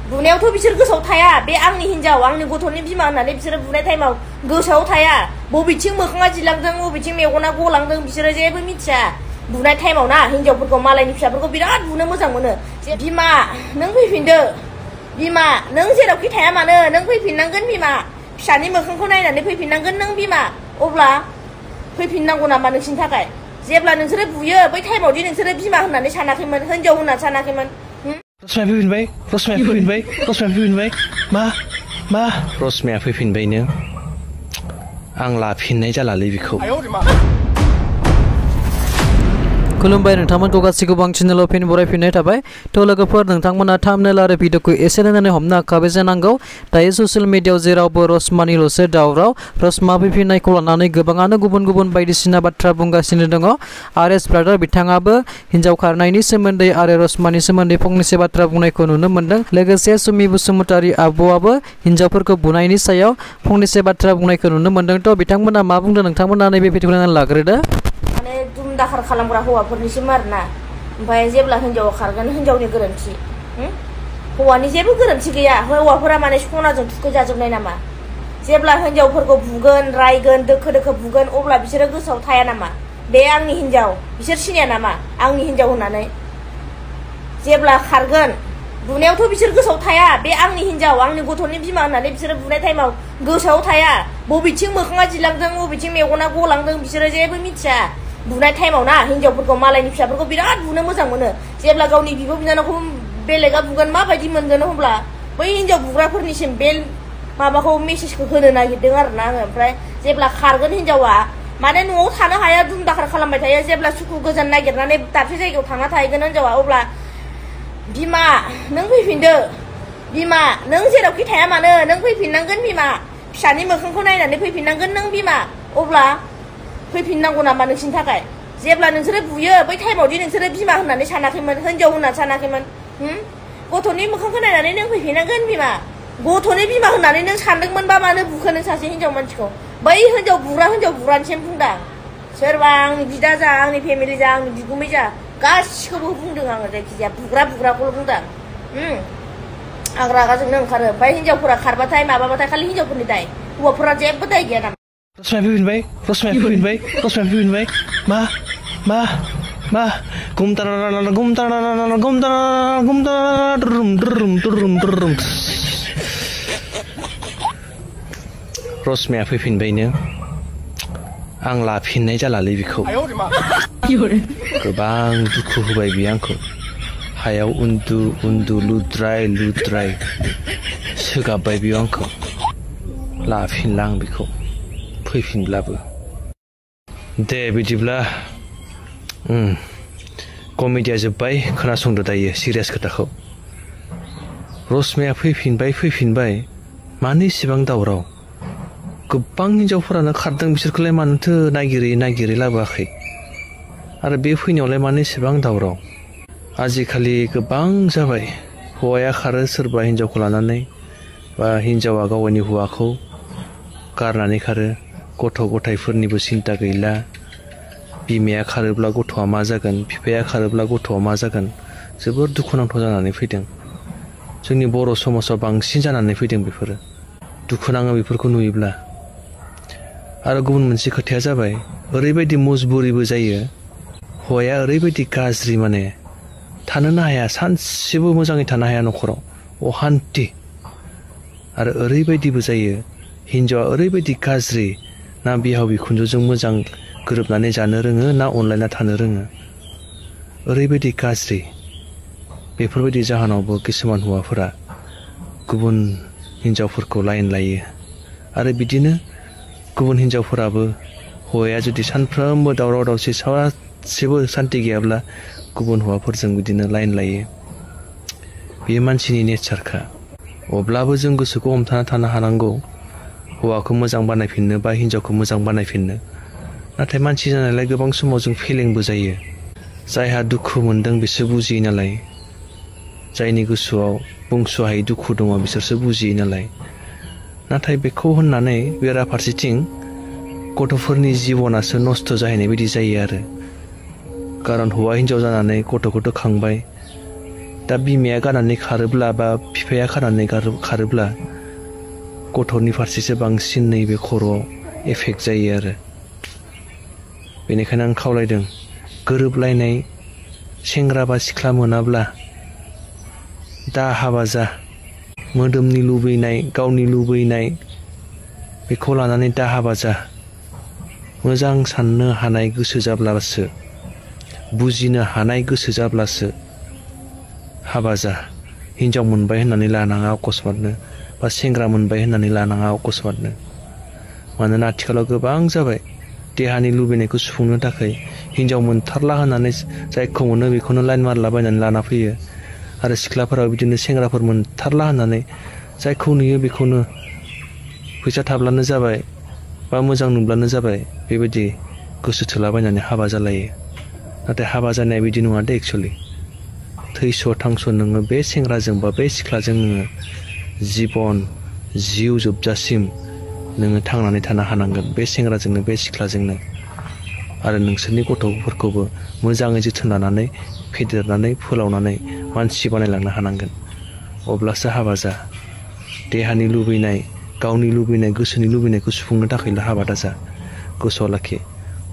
बुनायावथ' बिसोर गोसोआव थाया बे आंनि हिनजाव आंनि गथ'नि बिमा होननानै बिसोरो बुनाय टाइमाव गोसोआव थाया बबेथिं मोखाङा जिलांदों बबेथिं मेगना गलांदों बिसोरो जेबो मिथिया बुनाय टाइमाव ना हिनजावफोरखौ मालायनि फिसाफोरखौ बिराद बुनो मोजां मोनो बिमा नों फैफिनदो बिमा नों जेरावखि थाया मानो नों फैफिननांगोन बिमा फिसानि मोखांखौ नायनानै फैफिननांगोन नों बिमा अब्ला फैफिननांगौ नामा नोंसिनि थाखाय जेब्ला नोंसोरो बुयो बै टाइमावदि नोंसोरो बिमा होननानै सानाखैमोन हिनजाव होनना सानाखैमोन रसमाया फैफिनबाय रसमाया फैफिनबाय रसमाया फैफिनबाय मा रसमाया फैफिनबायनो आं लाफिननाय जालालै बिखौ खुलुमबाय नोंथांमोनखौ गासिखौबो आं चेनेलाव फिन बरायफिननाय थाबाय थ' लोगोफोर नोंथांमोना थाम्बनेल आरो भिडिअखौ एसे नायनानै हमनो हाखाबाय जानांगौ दायो ससियेल मिडियायाव जेरावबो रसमानिल'सो दावराव रसमा फैफिननायखौ लानानै गोबाङानो गुबुन गुबुन बायदिसिना बाथ्रा बुंगासिनो दङ आरएस ब्रादार बिथाङाबो हिन्जाव खारनायनि सोमोन्दै आरो रसमानि सोमोन्दै फंनैसो बाथ्रा बुंनायखौ नुनो मोन्दों लोगोसे सुमि बसुमतारी आब'आबो हिन्जावफोरखौ बुनायनि सायाव फंनैसो बाथ्रा बुंनायखौ नुनो मोन्दों थ' बिथांमोना मा बुंदों नोंथांमोना नैबे भिडिअखौ नायनानै लाग्रोदो दाखार खालामग्रा हौवाफोरनिसिम आरोना ओमफ्राय जेब्ला हिनजावा खारगोन हिनजावनि गोरोन्थि हौवानि जेबो गोरोन्थि गैया हौवाफोरा माने सनाजों थुखैजाजोबनाय नामा जेब्ला हिनजावफोरखौ बुगोन रायगोन दोखो दोखो बुगोन अब्ला बिसोरो गोसोआव थाया नामा बे आंनि हिनजाव बिसोर सिनाया नामा आंनि हिनजाव होननानै जेब्ला खारगोन बुनायावथ' बिसोर गोसोआव थाया बे आंनि हिनजाव आंनि गथ'नि बिमा होननानै बिसोरो बुनाय टाइमाव गोसोआव थाया बबेथिं मोखाङा जिलांदों बबेथिं मेगना गलांदों बिसोरो जेबो मिथिया बुनाय टाइमाव ना हिनजावफोरखौ मालायनि फिसाफोरखौ बिराद बुनो मोजां मोनो जेब्ला गावनि बिब' बिनानावखौ बेलेगा बुगोन माबायदि मोनगोन अब्ला बै हिनजाव बुग्राफोरनिसिम बे माबाखौ मेसेजखौ होनो नागिरदों आरोना आङो ओमफ्राय जेब्ला खारगोन हिनजावा माने न'आव थानो हाया दुम दाखार खालामबाय थायो जेब्ला सुखु गोजोन नागिरनानै दाबसे जायगायाव थांना थाहैगोन हिनजावा अब्ला बिमा नों फैफिनदो बिमा नों जेरावखि थाया मानो नों फैफिननांगोन बिमा फिसानि मोखांखौ नायनानै फैफिननांगोन नों बिमा अब्ला फैफिननांगौ नामा नोंसिनि थाखाय जेब्ला नोंसोरो बुयो बै टाइमावदि नोंसोरो बिमा होननानै सानाखैमोन हिनजाव होनना सानाखैमोन गथ'नि मोखांखौ नायनानै नों फैफिननांगोन बिमा गथ'नि बिमा होननानै नों सानदोंमोनबा मानो बुखो नों सासे हिनजाव मानसिखौ बै हिनजाव बुग्रानिसिम बुंदां सोरबा आंनि बिदा जा आंनि फेमिलि जा आंनि बिगुमै जा गासिखौबो बुंदों आङो जायखिजाया बुग्राखौल' बुंदां आं रागाजोंनो ओंखारो ओमफ्राय हिनजावफोरा खारबाथाय माबाबाथाय खालि हिनजावफोरनि दाय हौवाफोरा जेबो दाय गैया नामा रसमाया फैफिनबाय मा रसमाया फैफिनबायनो आं लाफिननाय जालालै बिखौ गोबां दुखु होबाय बियो आंखौ हायाव उन्दु लुद्राय सोगाबबाय बियो आंखौ लाफिनला आं बिखौ फैफिनब्लाबो दे बिदिब्ला कमेडिया जोब्बाय खोनासंदो दायो सिरियास खोथाखौ रसमाया फैफिनबाय मानो इसेबां दावराव गोबां हिनजावफोरानो खारदों बिसोरखौलाय मानोथो नागिरै लाबोआखै आरो बे फैनायावलाय मानो इसेबां दावराव आजिखालि गोबां जाबाय हौवाया खारो सोरबा हिनजावखौ लानानै बा हिनजावा गावनि हौवाखौ गारनानै खारो गथ' गथायफोरनिबो सिन्ता गैला बिमाया खारोब्ला गथ'आ मा जागोन बिफाया खारोब्ला गथ'आ मा जागोन जोबोर दुखुनांथाव जानानै फैदों जोंनि बर' समाजाव बांसिन जानानै फैदों बेफोरो दुखु नाङो बेफोरखौ नुयोब्ला आरो गुबुन मोनसे खोथाया जाबाय ओरैबायदि मजबुरिबो जायो हौवाया ओरैबायदि गाज्रि माने थानोनो हाया सानसेबो मोजाङै थानो हाया न'खराव अहान्ति आरो ओरैबायदिबो जायो हिनजावा ओरैबायदि गाज्रि ना बिहाव बिखुनजोजों मोजां गोरोबनानै जानो रोङो ना अनलायना थानो रोङो ओरैबायदि गाज्रि बेफोरबायदि जाहोनावबो किसुमान हौवाफोरा गुबुन हिनजावफोरखौ लाइन लायो आरो बिदिनो गुबुन हिनजावफोराबो हौवाया जुदि सानफ्रोमबो दावराव दावसि सासेबो सान्ति गैयाब्ला गुबुन हौवाफोरजों बिदिनो लाइन लायो बेयो मानसिनि नेचारखा अब्लाबो जों गोसोखौ हमथाना थानो हानांगौ हौवाखौ मोजां बानायफिननो बा हिनजावखौ मोजां बानायफिननो नाथाय मानसि जानायलाय गोबां समाव जों फेलेंबो जायो जायहा दुखु मोनदों बिसोर बुजियो नालाय जायनि गोसोआव बुंस'हायै दुखु दङ बिसोरसो बुजियो नालाय नाथाय बेखौ होननानै बेराफारसेथिं गथ'फोरनि जिबनासो नस्थ' जाहैनाय बायदि जायो आरो खारन हौवा हिनजाव जानानै गथ'खौथ' खांबाय दा बिमाया गारनानै खारोब्ला बा बिफाया खारनानै खारोब्ला गथ'नि फारसेसो बांसिन नैबे खर'आव एफेक्ट जायो आरो बेनिखायनो आं खावलायदों गोरोबलायनाय सेंग्रा बा सिख्ला मोनाब्ला दा हाबा जा मोदोमनि लुबैनाय गावनि लुबैनाय बेखौ लानानै दा हाबा जा मोजां साननो हानाय गोसो जाब्लासो बुजिनो हानाय गोसो जाब्लासो हाबा जा हिनजाव मोनबाय होननानै लानाङा अकस्मातनो बा सेंग्रा मोनबाय होननानै लानाङा अकस्मातनो मानोना आथिखालाव गोबां जाबाय देहानि लुबैनायखौ सुफुंनो थाखाय हिनजाव मोनथारला होननानै जायखौ मोनो बेखौनो लाइन मारलाबायनानै लाना फैयो आरो सिख्लाफोराव बिदिनो सेंग्राफोर मोनथारला होननानै जायखौ नुयो बेखौनो फैसा थाब्लानो जाबाय बा मोजां नुब्लानो जाबाय बेबायदि गोसो थोलाबायनानै हाबा जालायो नाथाय हाबा जानाया बिदि नङा दे एक्चुअलि थैस' थांस' नोङो बे सेंग्राजों बा बे सिख्लाजों नोङो जिबन जिउ जोबजासिम नोङो थांनानै थानो हानांगोन बे सेंग्राजोंनो बे सिख्लाजोंनो आरो नोंसोरनि गथ'फोरखौबो मोजाङै जोथोन लानानै फेदेरनानै फोलावनानै मानसि बानायलांनो हानांगोन अब्लासो हाबा जा देहानि लुबैनाय गावनि लुबैनाय गोसोनि लुबैनायखौ सुफुंनो थाखायल' हाबा दाजा गोसोआव लाखि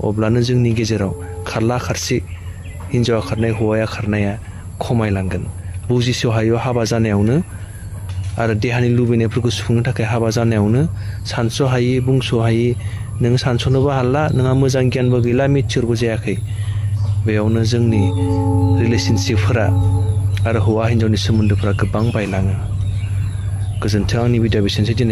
अब्लानो जोंनि गेजेराव खारला खारसि हिनजावा खारनाय हौवाया खारनाया खमायलांगोन बुजिस' हायैयाव हाबा जानायावनो आरो देहानि लुबैनायफोरखौ सुफुंनो थाखाय हाबा जानायावनो सानस' हायि बुंस' हायि नों सानस'नोबो हाला नोंहा मोजां गियानबो गैला मेच्युरबो जायाखै बेयावनो जोंनि रिलेशनशिपफोरा आरो हौवा हिन्जावनि सोमोन्दोफोरा गोबां बायलाङो गोजोन्थों आंनि भिडिअ' बेसेनोसै दिनै